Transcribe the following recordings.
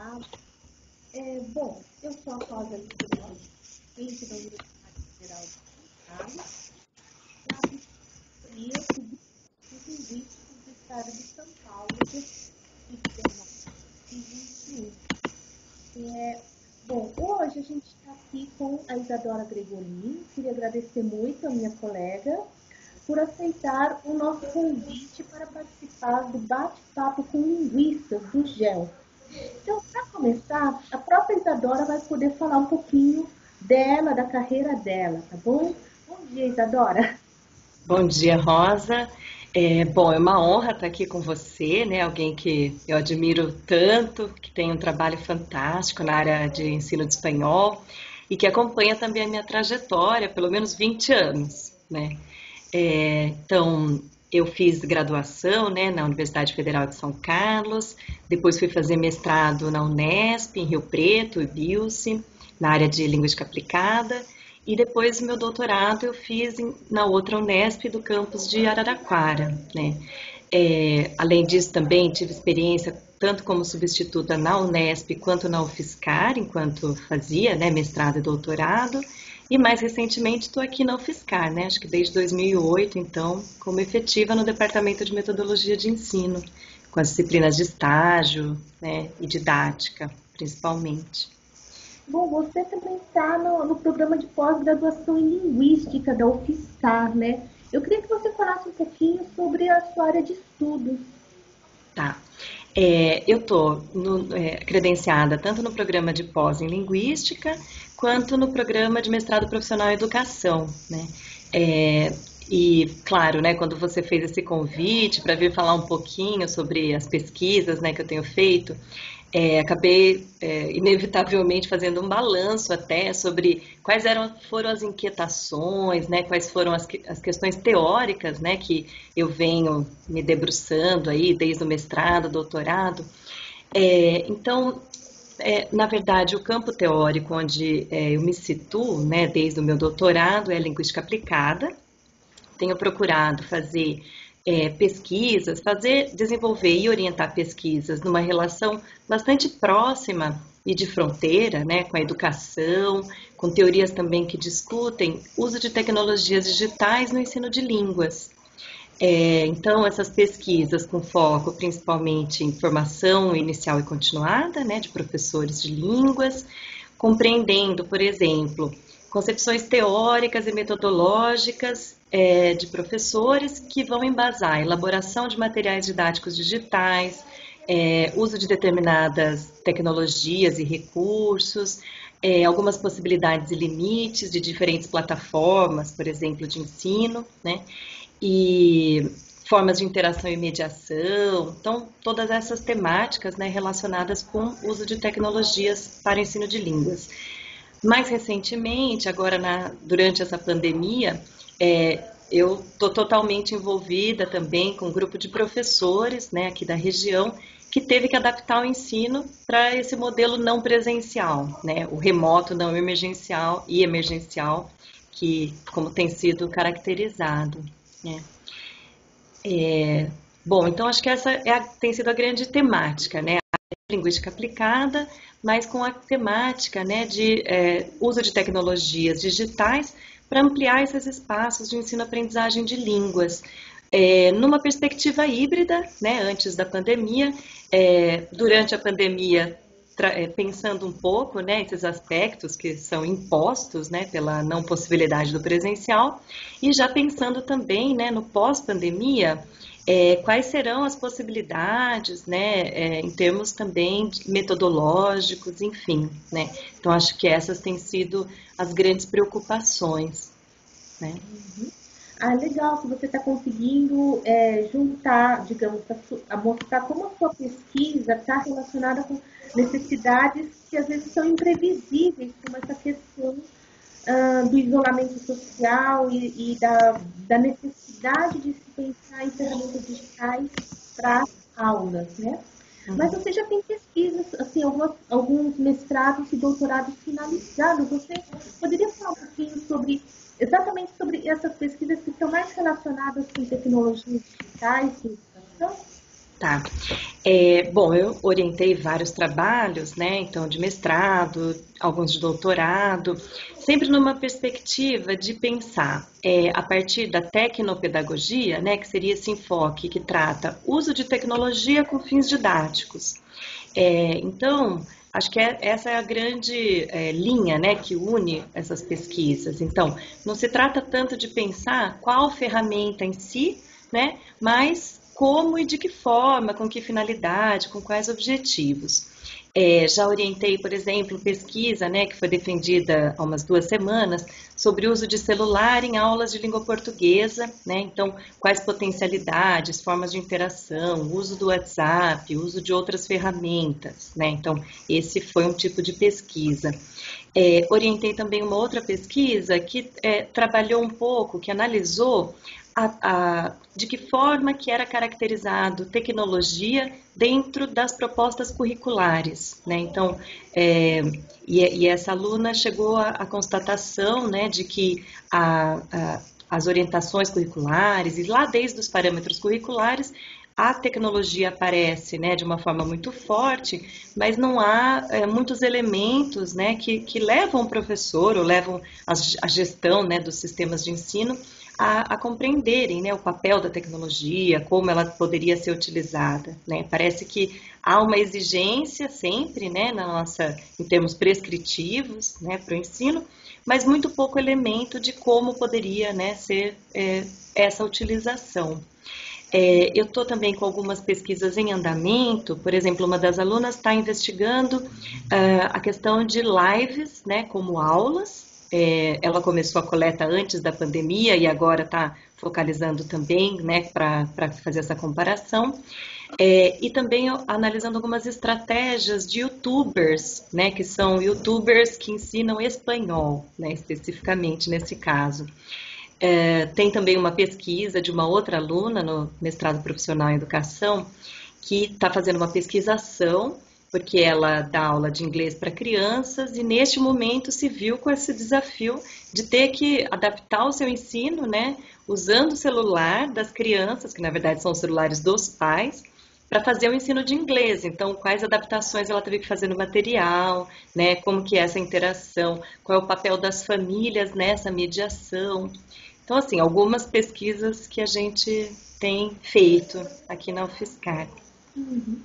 Tá? Bom, eu sou a Rosa Licenciada da Universidade Federal de São Carlos, da Vistoria Pública Linguística do Estado de São Paulo, de 2021. Bom, hoje a gente está aqui com a Isadora Gregolin. Queria agradecer muito a minha colega por aceitar o nosso convite para participar do bate-papo com linguistas do GEL. Então, para começar, a própria Isadora vai poder falar um pouquinho dela, da carreira dela, tá bom? Bom dia, Isadora. Bom dia, Rosa. É uma honra estar aqui com você, né? Alguém que eu admiro tanto, que tem um trabalho fantástico na área de ensino de espanhol e que acompanha também a minha trajetória, pelo menos 20 anos, né? Então, eu fiz graduação, né, na Universidade Federal de São Carlos, depois fui fazer mestrado na Unesp, em Rio Preto e Bilce, na área de linguística aplicada, e depois meu doutorado eu fiz na outra Unesp do campus de Araraquara, né. Além disso também tive experiência tanto como substituta na Unesp quanto na UFSCar, enquanto fazia, né, mestrado e doutorado, e mais recentemente estou aqui na UFSCar, né? Acho que desde 2008, então, como efetiva no Departamento de Metodologia de Ensino, com as disciplinas de estágio, né, e didática, principalmente. Bom, você também está no programa de pós-graduação em Linguística da UFSCar, né? Eu queria que você falasse um pouquinho sobre a sua área de estudos. Tá. Eu estou credenciada tanto no programa de pós em Linguística, quanto no programa de mestrado profissional em Educação, né? E, claro, né, quando você fez esse convite para vir falar um pouquinho sobre as pesquisas, né, que eu tenho feito, acabei inevitavelmente fazendo um balanço até sobre quais foram as inquietações, né, quais foram as questões teóricas, né, que eu venho me debruçando aí desde o mestrado, doutorado. Então, na verdade, o campo teórico onde eu me situo, né, desde o meu doutorado, é linguística aplicada. Tenho procurado fazer pesquisas, desenvolver e orientar pesquisas numa relação bastante próxima e de fronteira, né, com a educação, com teorias também que discutem uso de tecnologias digitais no ensino de línguas. Então, essas pesquisas com foco principalmente em formação inicial e continuada, né, de professores de línguas, compreendendo, por exemplo, concepções teóricas e metodológicas de professores que vão embasar a elaboração de materiais didáticos digitais, uso de determinadas tecnologias e recursos, algumas possibilidades e limites de diferentes plataformas, por exemplo, de ensino, né? E formas de interação e mediação, então todas essas temáticas, né, relacionadas com o uso de tecnologias para ensino de línguas. Mais recentemente, agora durante essa pandemia, eu estou totalmente envolvida também com um grupo de professores, né, aqui da região, que teve que adaptar o ensino para esse modelo não presencial, né, o remoto não emergencial e emergencial, que como tem sido caracterizado, né. Bom, então acho que essa tem sido a grande temática, né? A linguística aplicada, mas com a temática, né, de uso de tecnologias digitais para ampliar esses espaços de ensino-aprendizagem de línguas. Numa perspectiva híbrida, né, antes da pandemia, durante a pandemia, pensando um pouco, né, esses aspectos que são impostos, né, pela não possibilidade do presencial, e já pensando também, né, no pós-pandemia, quais serão as possibilidades, né, em termos também metodológicos, enfim, né. Então, acho que essas têm sido as grandes preocupações, né. Uhum. Legal que você está conseguindo juntar, digamos, a mostrar como a sua pesquisa está relacionada com necessidades que às vezes são imprevisíveis, como essa questão do isolamento social e da necessidade de se pensar em ferramentas digitais para aulas, né? Mas você já tem pesquisas, assim, alguns mestrados e doutorados finalizados. Você poderia falar um pouquinho exatamente sobre essas pesquisas que estão mais relacionadas com tecnologias digitais e educação? Tá. Bom, eu orientei vários trabalhos, né? Então, de mestrado, alguns de doutorado, sempre numa perspectiva de pensar a partir da tecnopedagogia, né? Que seria esse enfoque que trata uso de tecnologia com fins didáticos. Então, acho que essa é a grande linha, né, que une essas pesquisas. Então, não se trata tanto de pensar qual ferramenta em si, né, mas como e de que forma, com que finalidade, com quais objetivos. Já orientei, por exemplo, pesquisa, né, que foi defendida há umas 2 semanas, sobre o uso de celular em aulas de língua portuguesa, né? Então, quais potencialidades, formas de interação, uso do WhatsApp, uso de outras ferramentas, né? Então, esse foi um tipo de pesquisa. Orientei também uma outra pesquisa que trabalhou um pouco, que analisou de que forma que era caracterizado tecnologia dentro das propostas curriculares, né? Então, e essa aluna chegou à constatação, né, de que as orientações curriculares, e lá desde os parâmetros curriculares, a tecnologia aparece, né, de uma forma muito forte, mas não há muitos elementos, né, que levam o professor ou levam a gestão, né, dos sistemas de ensino a compreenderem, né, o papel da tecnologia, como ela poderia ser utilizada, né? Parece que há uma exigência sempre, né, em termos prescritivos, né, para o ensino, mas muito pouco elemento de como poderia, né, ser essa utilização. Eu estou também com algumas pesquisas em andamento, por exemplo, uma das alunas está investigando a questão de lives, né, como aulas. Ela começou a coleta antes da pandemia e agora está focalizando também, né, para fazer essa comparação. E também analisando algumas estratégias de youtubers, né, que são youtubers que ensinam espanhol, né, especificamente nesse caso. Tem também uma pesquisa de uma outra aluna no mestrado profissional em educação que está fazendo uma pesquisação porque ela dá aula de inglês para crianças e neste momento se viu com esse desafio de ter que adaptar o seu ensino, né, usando o celular das crianças, que na verdade são os celulares dos pais, para fazer o ensino de inglês. Então, quais adaptações ela teve que fazer no material, né, como que é essa interação, qual é o papel das famílias nessa mediação. Então, assim, algumas pesquisas que a gente tem feito aqui na UFSCar. Uhum.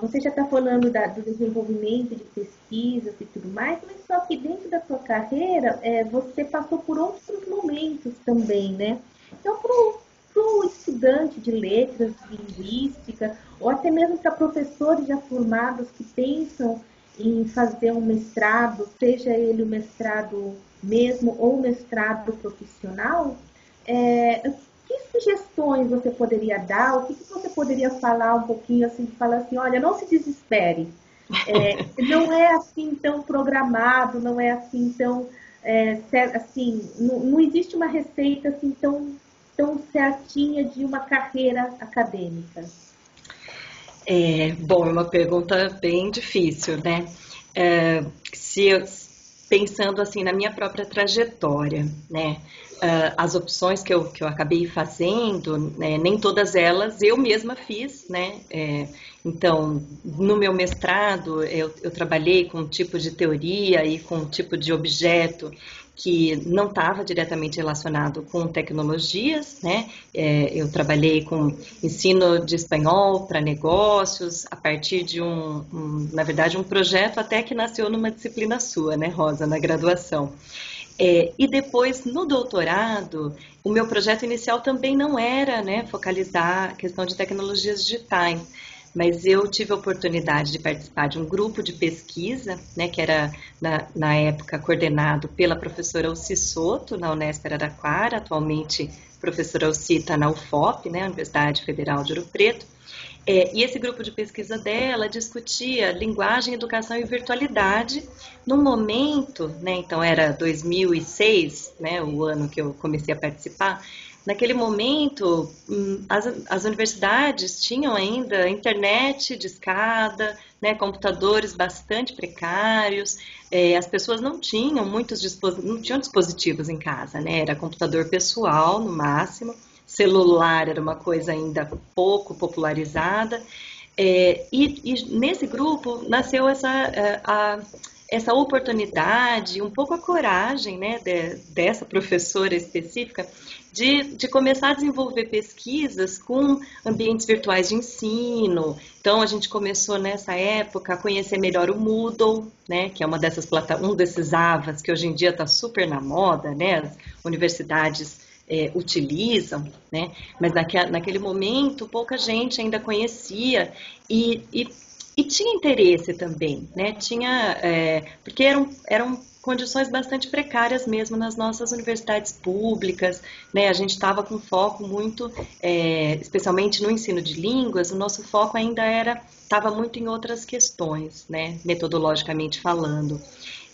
Você já está falando do desenvolvimento de pesquisas e tudo mais, mas só que dentro da sua carreira, você passou por outros momentos também, né? Então, para o estudante de letras, de linguística, ou até mesmo para professores já formados que pensam em fazer um mestrado, seja ele o mestrado mesmo ou um mestrado profissional, que sugestões você poderia dar? O que você poderia falar um pouquinho assim, falar assim, olha, não se desespere. Não é assim tão programado, não é assim tão assim, não existe uma receita assim tão certinha de uma carreira acadêmica. Bom, é uma pergunta bem difícil, né? Se eu, pensando assim na minha própria trajetória, né? As opções que eu acabei fazendo, né, nem todas elas eu mesma fiz, né? Então, no meu mestrado, eu trabalhei com um tipo de teoria e com um tipo de objeto que não estava diretamente relacionado com tecnologias, né? Eu trabalhei com ensino de espanhol para negócios a partir de na verdade, um projeto até que nasceu numa disciplina sua, né, Rosa, na graduação. E depois, no doutorado, o meu projeto inicial também não era, né, focalizar a questão de tecnologias digitais, mas eu tive a oportunidade de participar de um grupo de pesquisa, né, que era, na época, coordenado pela professora Alci Soto, na Unesp Araraquara, atualmente professora Alci está na UFOP, né, Universidade Federal de Ouro Preto, e esse grupo de pesquisa dela discutia linguagem, educação e virtualidade num momento, né, então era 2006, né, o ano que eu comecei a participar. Naquele momento, as universidades tinham ainda internet de escada, né, computadores bastante precários, as pessoas não tinham não tinham dispositivos em casa, né, era computador pessoal no máximo, celular era uma coisa ainda pouco popularizada. E nesse grupo nasceu essa oportunidade, um pouco a coragem, né, dessa professora específica de começar a desenvolver pesquisas com ambientes virtuais de ensino. Então a gente começou nessa época a conhecer melhor o Moodle, né, que é um desses AVAs que hoje em dia está super na moda, né, as universidades utilizam, né, mas naquele momento pouca gente ainda conhecia e tinha interesse também, né? Porque eram condições bastante precárias mesmo nas nossas universidades públicas, né? A gente estava com foco muito, especialmente no ensino de línguas, o nosso foco ainda estava muito em outras questões, né? Metodologicamente falando.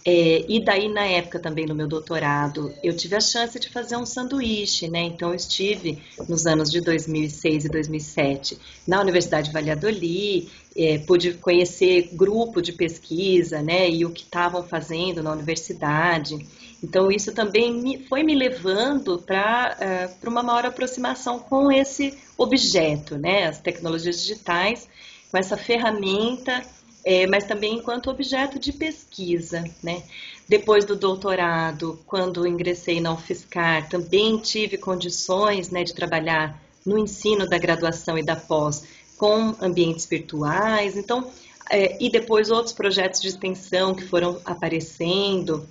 E daí, na época também do meu doutorado, eu tive a chance de fazer um sanduíche, né? Então, eu estive nos anos de 2006 e 2007 na Universidade de Valladolid, pude conhecer grupo de pesquisa, né? E o que estavam fazendo na universidade. Então, isso também foi me levando para uma maior aproximação com esse objeto, né? As tecnologias digitais, com essa ferramenta, mas também enquanto objeto de pesquisa, né? Depois do doutorado, quando ingressei na UFSCar, também tive condições, né, de trabalhar no ensino da graduação e da pós com ambientes virtuais, então, e depois outros projetos de extensão que foram aparecendo,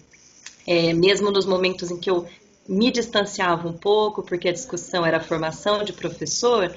mesmo nos momentos em que eu me distanciava um pouco, porque a discussão era a formação de professor,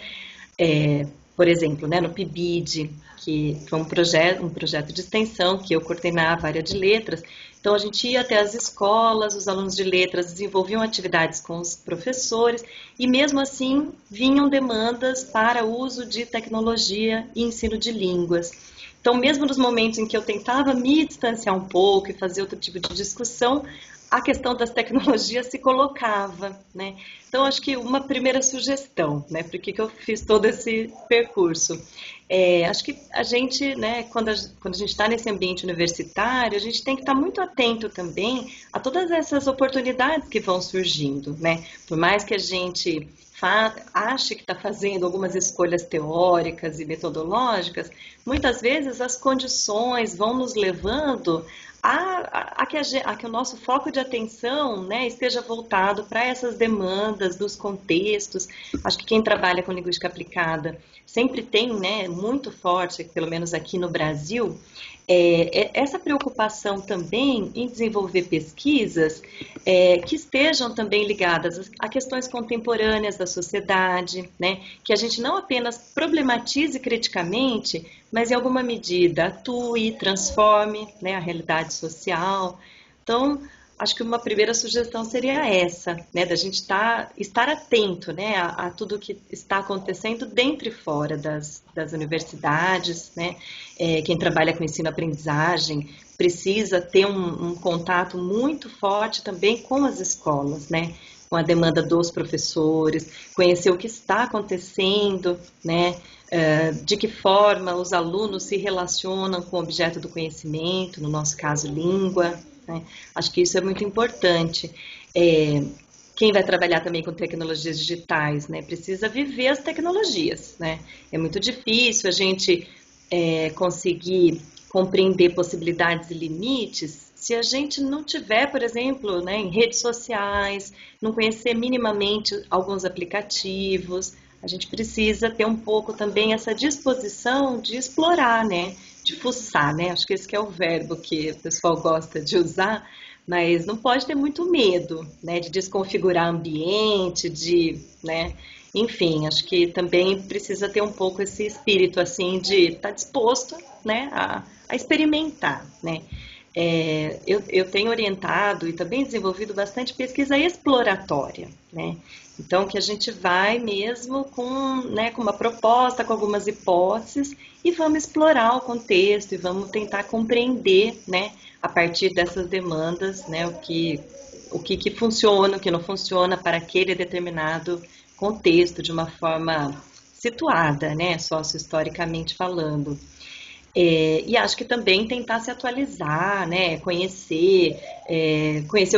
por exemplo, né, no PIBID, que foi um projeto de extensão que eu coordenava a área de letras. Então, a gente ia até as escolas, os alunos de letras desenvolviam atividades com os professores e, mesmo assim, vinham demandas para uso de tecnologia e ensino de línguas. Então, mesmo nos momentos em que eu tentava me distanciar um pouco e fazer outro tipo de discussão, a questão das ttecnologias se colocava, né? Então, acho que uma primeira sugestão, né? Por que eu fiz todo esse percurso? Acho que a gente, né, quando a gente está nesse ambiente universitário, a gente tem que estar muito atento também a todas essas oportunidades que vão surgindo, né? Por mais que a gente ache que está fazendo algumas escolhas teóricas e metodológicas, muitas vezes as condições vão nos levando a que o nosso foco de atenção, né, esteja voltado para essas demandas dos contextos. Acho que quem trabalha com linguística aplicada sempre tem, né, muito forte, pelo menos aqui no Brasil, essa preocupação também em desenvolver pesquisas que estejam também ligadas a questões contemporâneas da sociedade, né, que a gente não apenas problematize criticamente, mas em alguma medida atue, transforme, né, a realidade social. Então, acho que uma primeira sugestão seria essa, né, da gente estar atento, né, a tudo que está acontecendo dentro e fora das universidades, né. Quem trabalha com ensino-aprendizagem precisa ter um contato muito forte também com as escolas, né, com a demanda dos professores, conhecer o que está acontecendo, né, de que forma os alunos se relacionam com o objeto do conhecimento, no nosso caso, língua, né? Acho que isso é muito importante. Quem vai trabalhar também com tecnologias digitais, né, precisa viver as tecnologias, né? É muito difícil a gente conseguir compreender possibilidades e limites se a gente não tiver, por exemplo, né, em redes sociais, não conhecer minimamente alguns aplicativos. A gente precisa ter um pouco também essa disposição de explorar, né, de fuçar, né? Acho que esse que é o verbo que o pessoal gosta de usar, mas não pode ter muito medo, né, de desconfigurar ambiente, né, enfim, acho que também precisa ter um pouco esse espírito assim de estar disposto, né, a experimentar, né. Eu tenho orientado e também desenvolvido bastante pesquisa exploratória, né? Então, que a gente vai mesmo né, com uma proposta, com algumas hipóteses e vamos explorar o contexto e vamos tentar compreender, né, a partir dessas demandas, né, o que funciona, o que não funciona para aquele determinado contexto de uma forma situada, né, sócio-historicamente falando. E acho que também tentar se atualizar, né, conhecer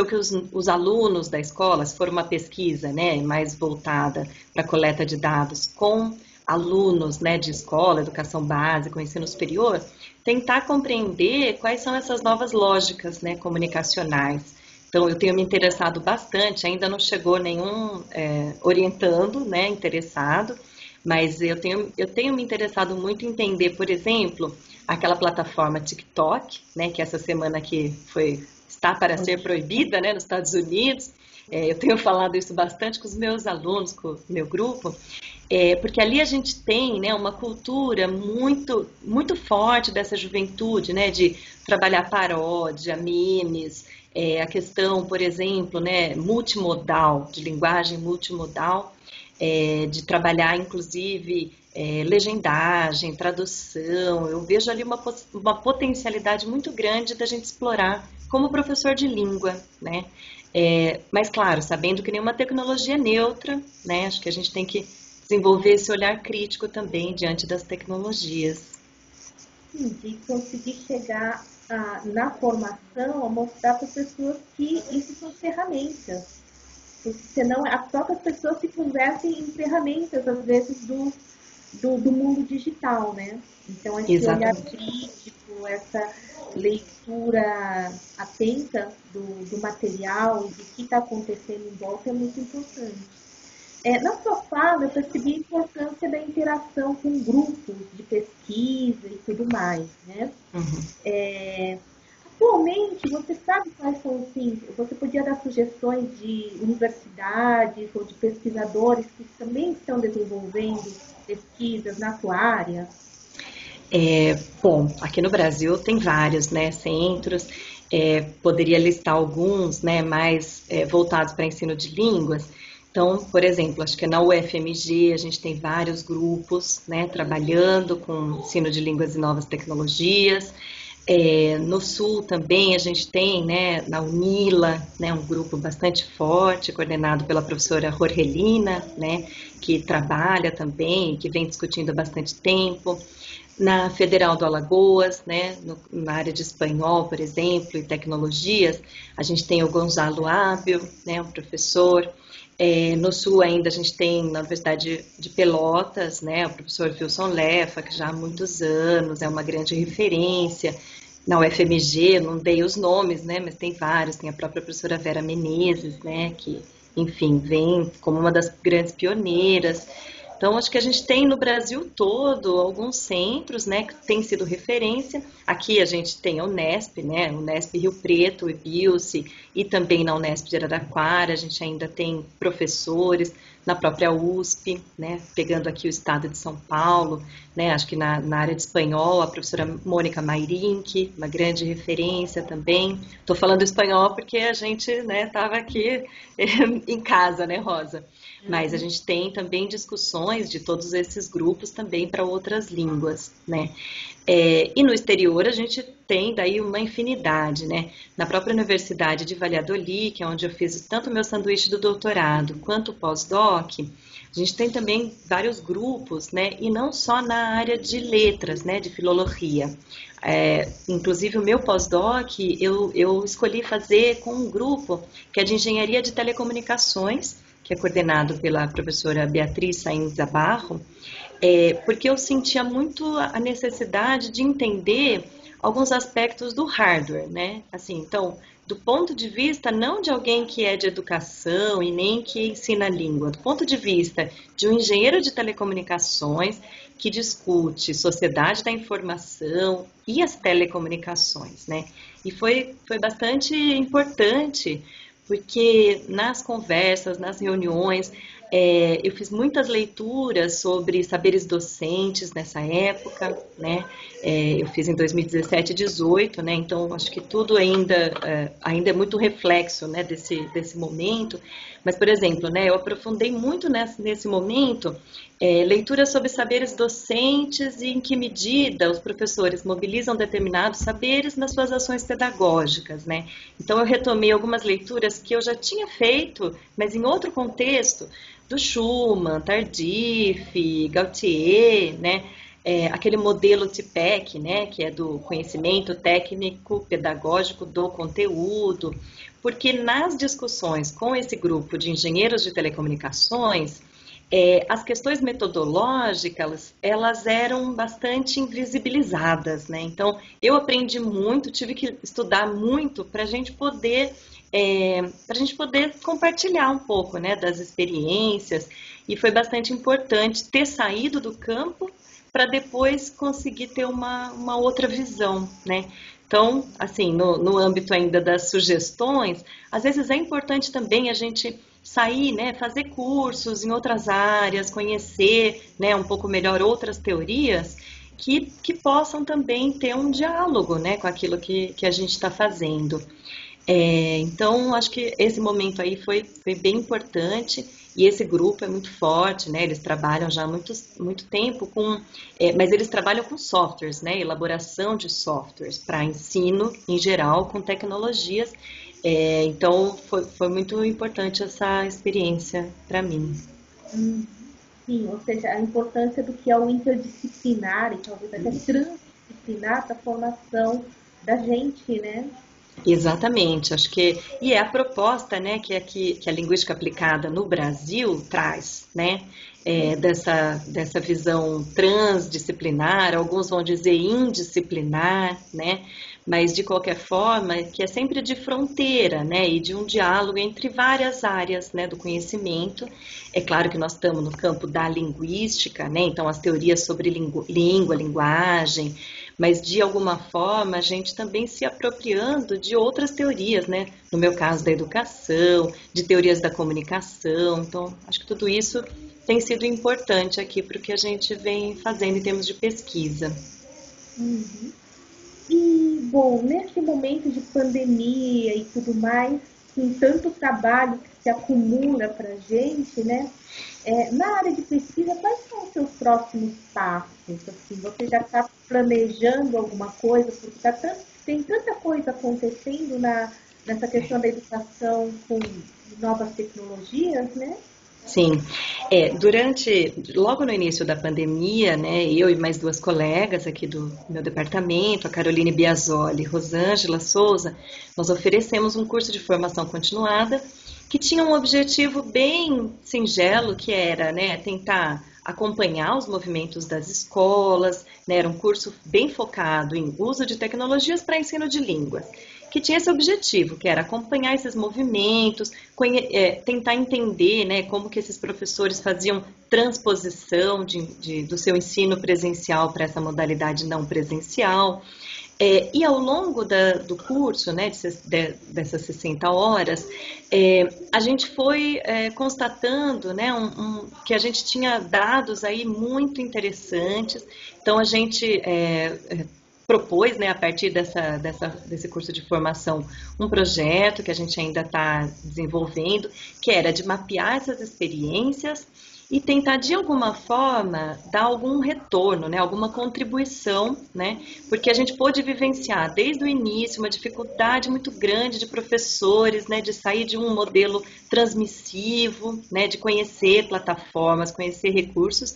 o que os alunos da escola, se for uma pesquisa, né, mais voltada para a coleta de dados com alunos, né, de escola, educação básica, ensino superior, tentar compreender quais são essas novas lógicas, né, comunicacionais. Então, eu tenho me interessado bastante, ainda não chegou nenhum orientando, né, interessado, mas eu tenho me interessado muito em entender, por exemplo, aquela plataforma TikTok, né, que essa semana aqui está para ser proibida, né, nos Estados Unidos. Eu tenho falado isso bastante com os meus alunos, com o meu grupo, porque ali a gente tem, né, uma cultura muito, muito forte dessa juventude, né, de trabalhar paródia, memes, a questão, por exemplo, né, multimodal, de linguagem multimodal, de trabalhar, inclusive, legendagem, tradução. Eu vejo ali uma potencialidade muito grande da gente explorar como professor de língua, né? Mas, claro, sabendo que nenhuma tecnologia é neutra, né? Acho que a gente tem que desenvolver esse olhar crítico também diante das tecnologias. Sim, de conseguir chegar na formação a mostrar para as pessoas que isso são ferramentas. Porque senão as próprias pessoas se convertem em ferramentas, às vezes, do mundo digital, né? Então, esse olhar Exatamente. crítico, essa leitura atenta do material e do que está acontecendo em volta é muito importante. Na sua fala, eu percebi a importância da interação com grupos de pesquisa e tudo mais, né? Uhum. Atualmente, você sabe quais são, assim, você podia dar sugestões de universidades ou de pesquisadores que também estão desenvolvendo pesquisas na sua área? Bom, aqui no Brasil tem vários, né, centros, poderia listar alguns, né, mais voltados para ensino de línguas. Então, por exemplo, acho que na UFMG a gente tem vários grupos, né, trabalhando com ensino de línguas e novas tecnologias. No Sul também a gente tem, né, na UNILA, né, um grupo bastante forte, coordenado pela professora Jorgelina, né, que trabalha também, que vem discutindo há bastante tempo. Na Federal do Alagoas, né, na área de espanhol, por exemplo, e tecnologias, a gente tem o Gonzalo Ábio, né, um professor. No Sul ainda a gente tem na Universidade de Pelotas, né, o professor Wilson Lefa, que já há muitos anos é uma grande referência. Na UFMG, não dei os nomes, né, mas tem vários, tem a própria professora Vera Menezes, né, que, enfim, vem como uma das grandes pioneiras. Então, acho que a gente tem no Brasil todo alguns centros, né, que têm sido referência. Aqui a gente tem a Unesp, né, Unesp Rio Preto, e Bilce, e também na Unesp de Araraquara, a gente ainda tem professores, na própria USP, né, pegando aqui o estado de São Paulo, né, acho que na área de espanhol, a professora Mônica Mairink, uma grande referência também. Estou falando espanhol porque a gente, né, estava aqui em casa, né, Rosa? Mas a gente tem também discussões de todos esses grupos também para outras línguas, né? E no exterior a gente tem daí uma infinidade, né? Na própria Universidade de Valladolid, que é onde eu fiz tanto o meu sanduíche do doutorado quanto o pós-doc, a gente tem também vários grupos, né? E não só na área de letras, né? De filologia. Inclusive o meu pós-doc eu escolhi fazer com um grupo que é de engenharia de telecomunicações, que é coordenado pela professora Beatriz Sainz Zabarro, porque eu sentia muito a necessidade de entender alguns aspectos do hardware, né? Assim, então, do ponto de vista não de alguém que é de educação e nem que ensina a língua, do ponto de vista de um engenheiro de telecomunicações que discute sociedade da informação e as telecomunicações, né? E foi bastante importante porque nas conversas, nas reuniões, eu fiz muitas leituras sobre saberes docentes nessa época, né? Eu fiz em 2017 e 2018, né? Então acho que tudo ainda é muito reflexo, né, desse momento. Mas, por exemplo, né, eu aprofundei muito nesse momento leituras sobre saberes docentes e em que medida os professores mobilizam determinados saberes nas suas ações pedagógicas, né? Então eu retomei algumas leituras que eu já tinha feito, mas em outro contexto, do Schumann, Tardif, Gautier, né? aquele modelo TPEC, né, que é do conhecimento técnico pedagógico do conteúdo, porque nas discussões com esse grupo de engenheiros de telecomunicações, as questões metodológicas, elas eram bastante invisibilizadas, né? Então, eu aprendi muito, tive que estudar muito para a gente poder compartilhar um pouco, né, das experiências, e foi bastante importante ter saído do campo para depois conseguir ter uma outra visão, né? Então, assim, no âmbito ainda das sugestões, às vezes é importante também a gente sair, né, fazer cursos em outras áreas, conhecer, né, um pouco melhor outras teorias que possam também ter um diálogo, né, com aquilo que a gente está fazendo. Então, acho que esse momento aí foi bem importante e esse grupo é muito forte, né? Eles trabalham já há muito tempo mas eles trabalham com softwares, né? Elaboração de softwares para ensino em geral com tecnologias. Então, foi muito importante essa experiência para mim. Hum, sim, ou seja, a importância do que é o interdisciplinar e talvez até transdisciplinar para a formação da gente, né? Exatamente, acho que e é a proposta, né, que a linguística aplicada no Brasil traz, né, dessa visão transdisciplinar, alguns vão dizer indisciplinar, né, mas de qualquer forma que é sempre de fronteira, né, e de um diálogo entre várias áreas, né, do conhecimento. É claro que nós estamos no campo da linguística, né, então as teorias sobre língua, linguagem, mas de alguma forma a gente também se apropriando de outras teorias, né? No meu caso, da educação, de teorias da comunicação. Então, acho que tudo isso tem sido importante aqui para o que a gente vem fazendo em termos de pesquisa. Uhum. E, bom, nesse momento de pandemia e tudo mais, com tanto trabalho que se acumula para a gente, né? Na área de pesquisa, quais são os seus próximos passos? Assim, você já está planejando alguma coisa? Porque tem tanta coisa acontecendo nessa questão da educação com novas tecnologias, né? Sim, logo no início da pandemia, né, eu e mais duas colegas aqui do meu departamento, a Caroline Biasoli e Rosângela Souza, nós oferecemos um curso de formação continuada que tinha um objetivo bem singelo, que era, né, tentar acompanhar os movimentos das escolas, né, era um curso bem focado em uso de tecnologias para ensino de línguas, que tinha esse objetivo, que era acompanhar esses movimentos, tentar entender, né, como que esses professores faziam transposição do seu ensino presencial para essa modalidade não presencial. E ao longo do curso, né, dessas 60 horas, a gente foi constatando, né, que a gente tinha dados aí muito interessantes. Então a gente propôs, né, a partir desse curso de formação, um projeto que a gente ainda está desenvolvendo, que era de mapear essas experiências e tentar, de alguma forma, dar algum retorno, né, alguma contribuição, né, porque a gente pôde vivenciar, desde o início, uma dificuldade muito grande de professores, né, de sair de um modelo transmissivo, né, de conhecer plataformas, conhecer recursos.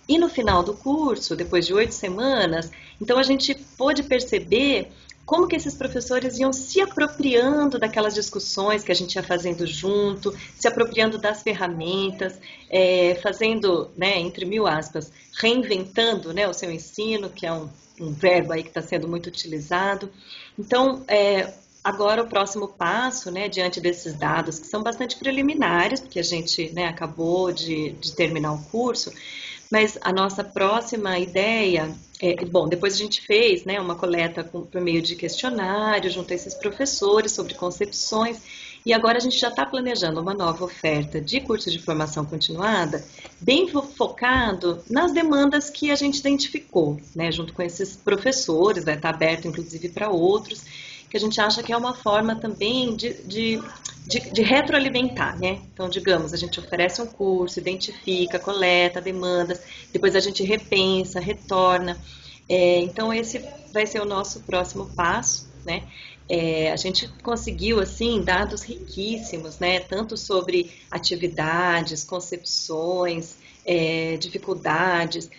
E no final do curso, depois de 8 semanas, então a gente pôde perceber como que esses professores iam se apropriando daquelas discussões que a gente ia fazendo junto, se apropriando das ferramentas, fazendo, né, entre mil aspas, reinventando, né, o seu ensino, que é um verbo aí que está sendo muito utilizado. Então, agora o próximo passo, né, diante desses dados, que são bastante preliminares, porque a gente, né, acabou de terminar o curso, mas a nossa próxima ideia bom, depois a gente fez, né, uma coleta por meio de questionário junto a esses professores sobre concepções, e agora a gente já está planejando uma nova oferta de curso de formação continuada, bem focado nas demandas que a gente identificou, né, junto com esses professores, vai estar aberto inclusive para outros, que a gente acha que é uma forma também de retroalimentar, né? Então, digamos, a gente oferece um curso, identifica, coleta demandas, depois a gente repensa, retorna. Então, esse vai ser o nosso próximo passo, né? A gente conseguiu, assim, dados riquíssimos, né? Tanto sobre atividades, concepções, dificuldades,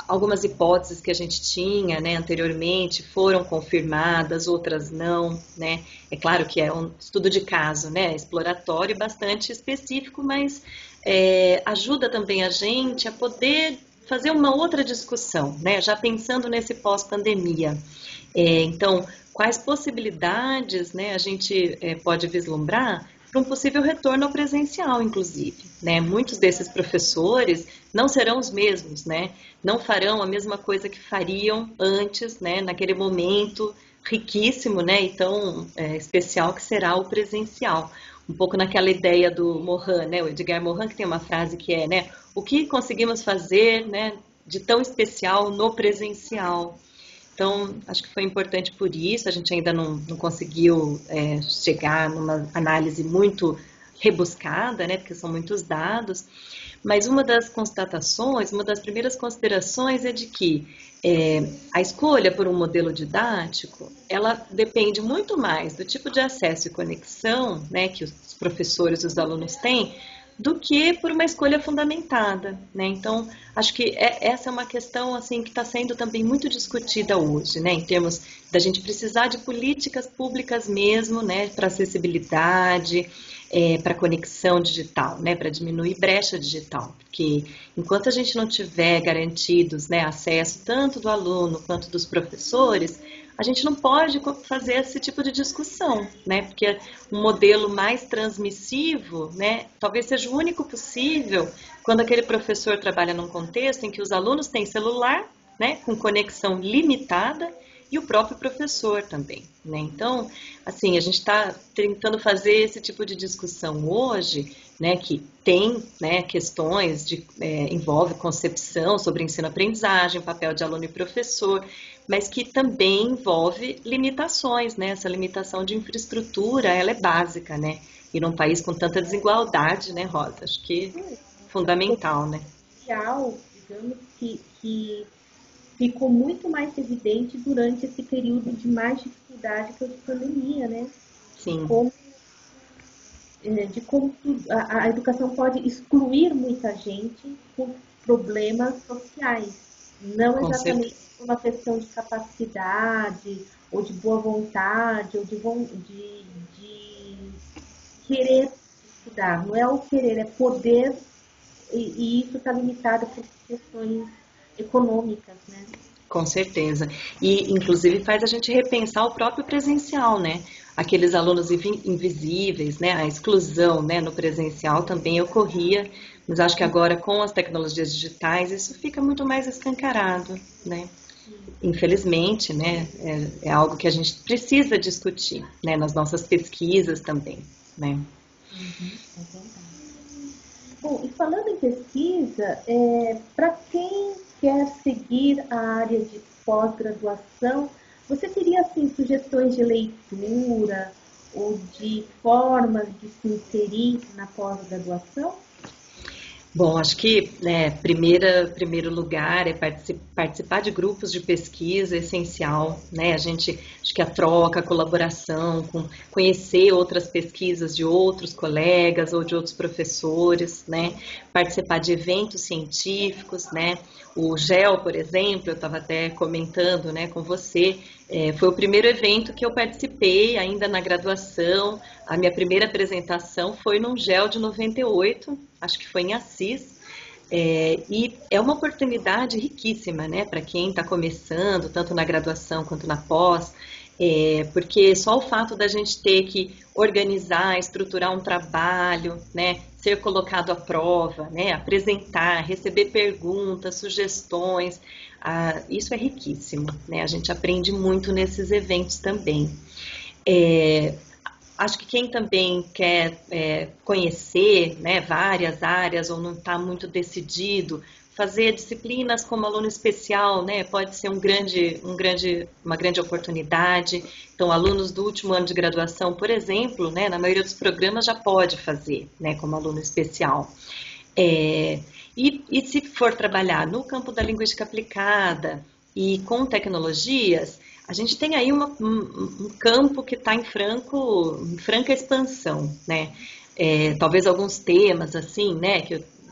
algumas hipóteses que a gente tinha, né, anteriormente foram confirmadas, outras não, né? É claro que é um estudo de caso, né, exploratório e bastante específico, mas ajuda também a gente a poder fazer uma outra discussão, né, já pensando nesse pós-pandemia. Então, quais possibilidades, né, a gente pode vislumbrar para um possível retorno ao presencial, inclusive, né? Muitos desses professores não serão os mesmos, né? Não farão a mesma coisa que fariam antes, né? Naquele momento riquíssimo, né? E tão especial que será o presencial. Um pouco naquela ideia do Morin, né? O Edgar Morin, que tem uma frase que é, né? O que conseguimos fazer, né? De tão especial no presencial. Então, acho que foi importante por isso, a gente ainda não conseguiu chegar numa análise muito rebuscada, né, porque são muitos dados, mas uma das constatações, uma das primeiras considerações é de que a escolha por um modelo didático, ela depende muito mais do tipo de acesso e conexão, né, que os professores e os alunos têm, do que por uma escolha fundamentada, né? Então, acho que essa é uma questão assim que está sendo também muito discutida hoje, né? Em termos da gente precisar de políticas públicas mesmo, né? Para acessibilidade, para conexão digital, né? Para diminuir brecha digital, porque enquanto a gente não tiver garantidos, né, acesso tanto do aluno quanto dos professores, a gente não pode fazer esse tipo de discussão, né? Porque um modelo mais transmissivo, né, talvez seja o único possível quando aquele professor trabalha num contexto em que os alunos têm celular, né, com conexão limitada, e o próprio professor também, né? Então, assim, a gente está tentando fazer esse tipo de discussão hoje, né, que tem, né, questões envolve concepção sobre ensino-aprendizagem, papel de aluno e professor, mas que também envolve limitações, né? Essa limitação de infraestrutura, ela é básica, né? E num país com tanta desigualdade, né, Rosa? Acho que é fundamental, né? Social, digamos, que ficou muito mais evidente durante esse período de mais dificuldade que é de pandemia, né? Sim. De como a educação pode excluir muita gente com problemas sociais, não exatamente por uma questão de capacidade ou de boa vontade ou de querer estudar. Não é o querer, é poder, e isso está limitado por questões econômicas, né? Com certeza. E, inclusive, faz a gente repensar o próprio presencial, né? Aqueles alunos invisíveis, né? A exclusão, né, no presencial também ocorria, mas acho que agora, com as tecnologias digitais, isso fica muito mais escancarado, né? Infelizmente, né? É algo que a gente precisa discutir, né? Nas nossas pesquisas também, né? É verdade. Bom, e falando em pesquisa, para quem quer seguir a área de pós-graduação, você teria assim, sugestões de leitura ou de formas de se inserir na pós-graduação? Bom, acho que, né, primeiro lugar é participar de grupos de pesquisa é essencial, né? Acho que a troca, a colaboração, conhecer outras pesquisas de outros colegas ou de outros professores, né? Participar de eventos científicos, né? O GEL, por exemplo, eu estava até comentando, né, com você, foi o primeiro evento que eu participei ainda na graduação. A minha primeira apresentação foi num GEL de 98, acho que foi em Assis, e é uma oportunidade riquíssima, né, para quem está começando, tanto na graduação quanto na pós, porque só o fato da gente ter que organizar, estruturar um trabalho, né, ser colocado à prova, né, apresentar, receber perguntas, sugestões, isso é riquíssimo, né, a gente aprende muito nesses eventos também. Acho que quem também quer conhecer, né, várias áreas ou não está muito decidido, fazer disciplinas como aluno especial, né, pode ser uma grande oportunidade. Então, alunos do último ano de graduação, por exemplo, né, na maioria dos programas já pode fazer, né, como aluno especial. E se for trabalhar no campo da linguística aplicada e com tecnologias, a gente tem aí um campo que está em franca expansão, né? Talvez alguns temas assim, né,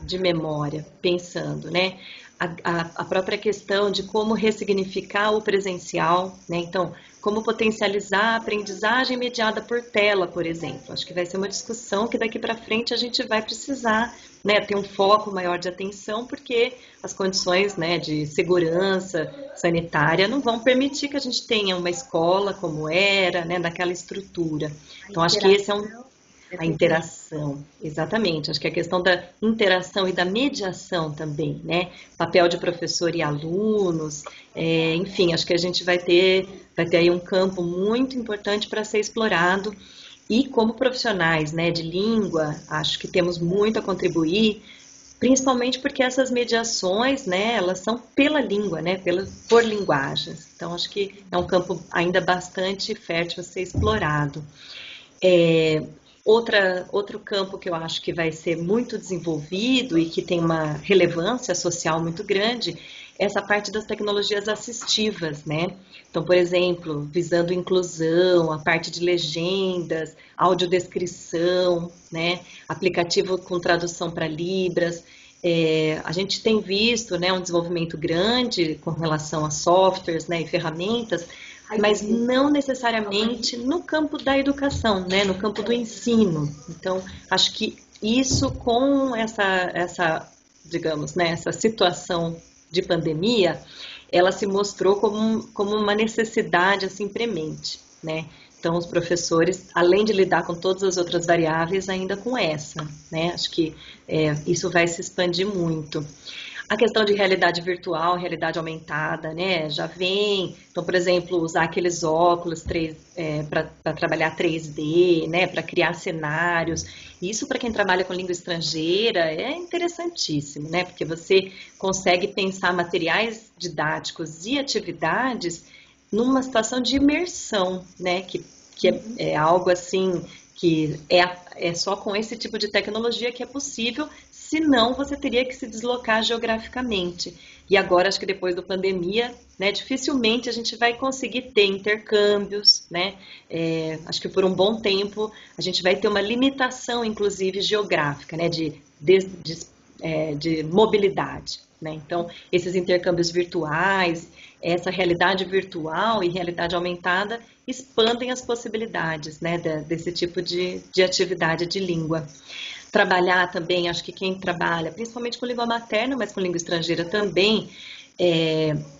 de memória, pensando, né? a própria questão de como ressignificar o presencial, né? Então, como potencializar a aprendizagem mediada por tela, por exemplo. Acho que vai ser uma discussão que daqui para frente a gente vai precisar, né, ter um foco maior de atenção, porque as condições, né, de segurança sanitária não vão permitir que a gente tenha uma escola como era, né, daquela estrutura. Então, acho que esse é a interação, exatamente. Acho que a questão da interação e da mediação também, né? Papel de professor e alunos, enfim, acho que a gente vai ter aí um campo muito importante para ser explorado. E como profissionais, né, de língua, acho que temos muito a contribuir, principalmente porque essas mediações, né, elas são pela língua, né, por linguagens. Então, acho que é um campo ainda bastante fértil a ser explorado. Outro campo que eu acho que vai ser muito desenvolvido e que tem uma relevância social muito grande é essa parte das tecnologias assistivas, né? Então, por exemplo, visando inclusão, a parte de legendas, audiodescrição, né? Aplicativo com tradução para Libras. A gente tem visto, né, um desenvolvimento grande com relação a softwares, né, e ferramentas, mas não necessariamente no campo da educação, né, no campo do ensino. Então, acho que isso com digamos, né, essa situação de pandemia, ela se mostrou como uma necessidade assim premente, né? Então, os professores, além de lidar com todas as outras variáveis, ainda com essa, né? Acho que isso vai se expandir muito. A questão de realidade virtual, realidade aumentada, né? Já vem, então, por exemplo, usar aqueles óculos para trabalhar 3D, né? Para criar cenários. Isso, para quem trabalha com língua estrangeira, é interessantíssimo, né? Porque você consegue pensar materiais didáticos e atividades numa situação de imersão, né? Que é algo assim que é só com esse tipo de tecnologia que é possível, senão você teria que se deslocar geograficamente. E agora, acho que depois da pandemia, né, dificilmente a gente vai conseguir ter intercâmbios, né? Acho que por um bom tempo a gente vai ter uma limitação, inclusive geográfica, né, de mobilidade, né? Então, esses intercâmbios virtuais, essa realidade virtual e realidade aumentada expandem as possibilidades, né, desse tipo de atividade de língua. Trabalhar também, acho que quem trabalha, principalmente com língua materna, mas com língua estrangeira também,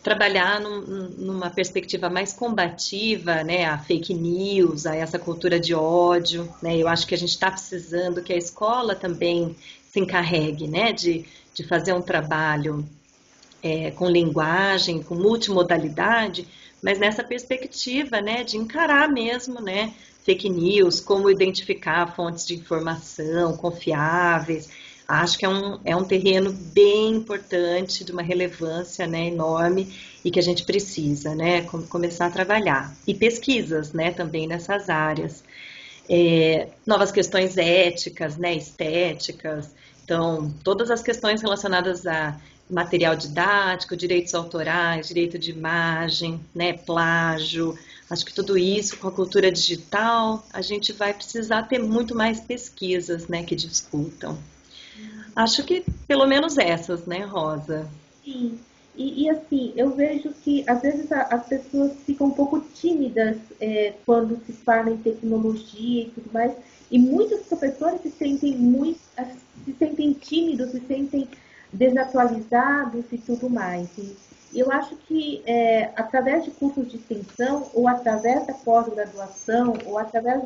trabalhar numa perspectiva mais combativa, né, a fake news, a essa cultura de ódio, né, eu acho que a gente está precisando que a escola também se encarregue, né, de fazer um trabalho com linguagem, com multimodalidade, mas nessa perspectiva, né, de encarar mesmo, né, fake news, como identificar fontes de informação confiáveis. Acho que é um terreno bem importante, de uma relevância, né, enorme e que a gente precisa, né, começar a trabalhar. E pesquisas, né, também nessas áreas. Novas questões éticas, né, estéticas. Então, todas as questões relacionadas a material didático, direitos autorais, direito de imagem, né, plágio. Acho que tudo isso, com a cultura digital, a gente vai precisar ter muito mais pesquisas, né, que discutam. Acho que pelo menos essas, né, Rosa? Sim, assim, eu vejo que às vezes as pessoas ficam um pouco tímidas quando se fala em tecnologia e tudo mais, e muitos professores se sentem tímidos, se sentem desatualizados e tudo mais. E eu acho que através de cursos de extensão, ou através da pós-graduação, ou através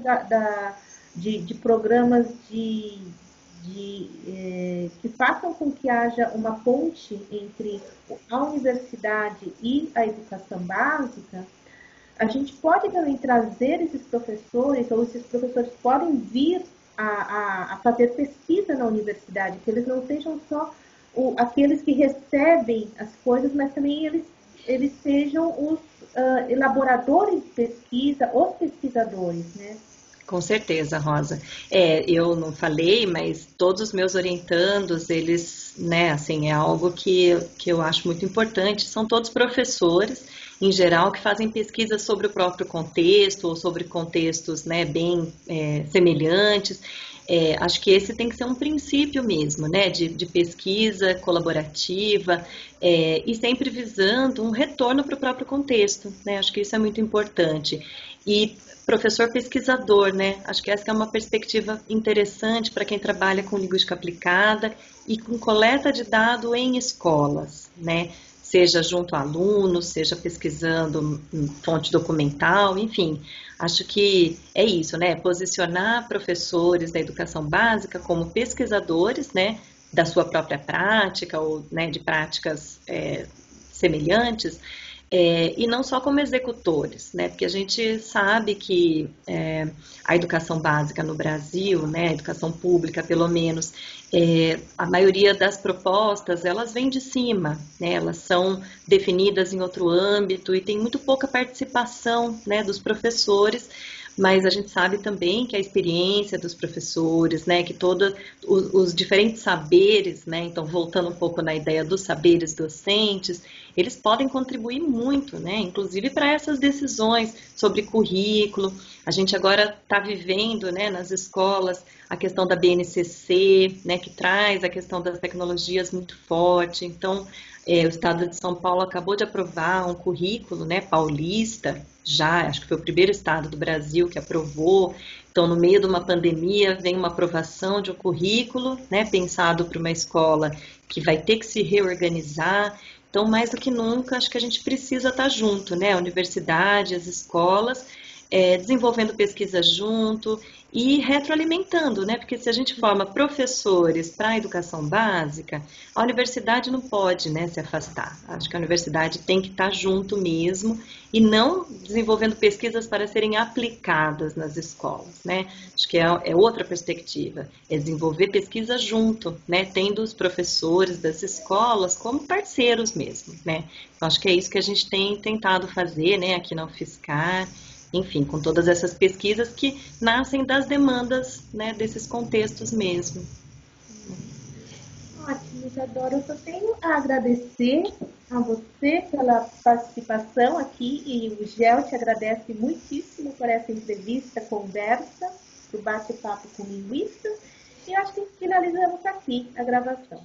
de programas que façam com que haja uma ponte entre a universidade e a educação básica, a gente pode também trazer esses professores, ou esses professores podem vir a fazer pesquisa na universidade, que eles não sejam só aqueles que recebem as coisas, mas também eles sejam os elaboradores de pesquisa, os pesquisadores, né? Com certeza, Rosa. Eu não falei, mas todos os meus orientandos, eles, né, assim, é algo que eu acho muito importante. São todos professores em geral, que fazem pesquisas sobre o próprio contexto ou sobre contextos, né, bem semelhantes. Acho que esse tem que ser um princípio mesmo, né, de pesquisa colaborativa, e sempre visando um retorno para o próprio contexto, né, acho que isso é muito importante. E professor pesquisador, né, acho que essa é uma perspectiva interessante para quem trabalha com linguística aplicada e com coleta de dado em escolas, né, seja junto a alunos, seja pesquisando em fonte documental, enfim. Acho que é isso, né? Posicionar professores da educação básica como pesquisadores, né, da sua própria prática ou, né, de práticas semelhantes, e não só como executores, né? Porque a gente sabe que a educação básica no Brasil, né, a educação pública pelo menos, a maioria das propostas, elas vêm de cima, né? Elas são definidas em outro âmbito e tem muito pouca participação, né, dos professores, mas a gente sabe também que a experiência dos professores, né, que todos os diferentes saberes, né, então voltando um pouco na ideia dos saberes docentes, eles podem contribuir muito, né, inclusive para essas decisões sobre currículo. A gente agora está vivendo, né, nas escolas a questão da BNCC, né, que traz a questão das tecnologias muito forte. Então, o Estado de São Paulo acabou de aprovar um currículo, né, paulista, já, acho que foi o primeiro estado do Brasil que aprovou. Então, no meio de uma pandemia, vem uma aprovação de um currículo, né, pensado para uma escola que vai ter que se reorganizar. Então, mais do que nunca, acho que a gente precisa estar junto, né, a universidade, as escolas, desenvolvendo pesquisa junto e retroalimentando, né? Porque se a gente forma professores para a educação básica, a universidade não pode, né, se afastar. Acho que a universidade tem que estar junto mesmo e não desenvolvendo pesquisas para serem aplicadas nas escolas, né? Acho que é outra perspectiva, é desenvolver pesquisa junto, né? Tendo os professores das escolas como parceiros mesmo, né? Então, acho que é isso que a gente tem tentado fazer, né, aqui na UFSCar, enfim, com todas essas pesquisas que nascem das demandas, né, desses contextos mesmo. Ótimo, Isadora. Eu só tenho a agradecer a você pela participação aqui e o GEL te agradece muitíssimo por essa entrevista, conversa, o bate-papo com linguistas. E acho que finalizamos aqui a gravação.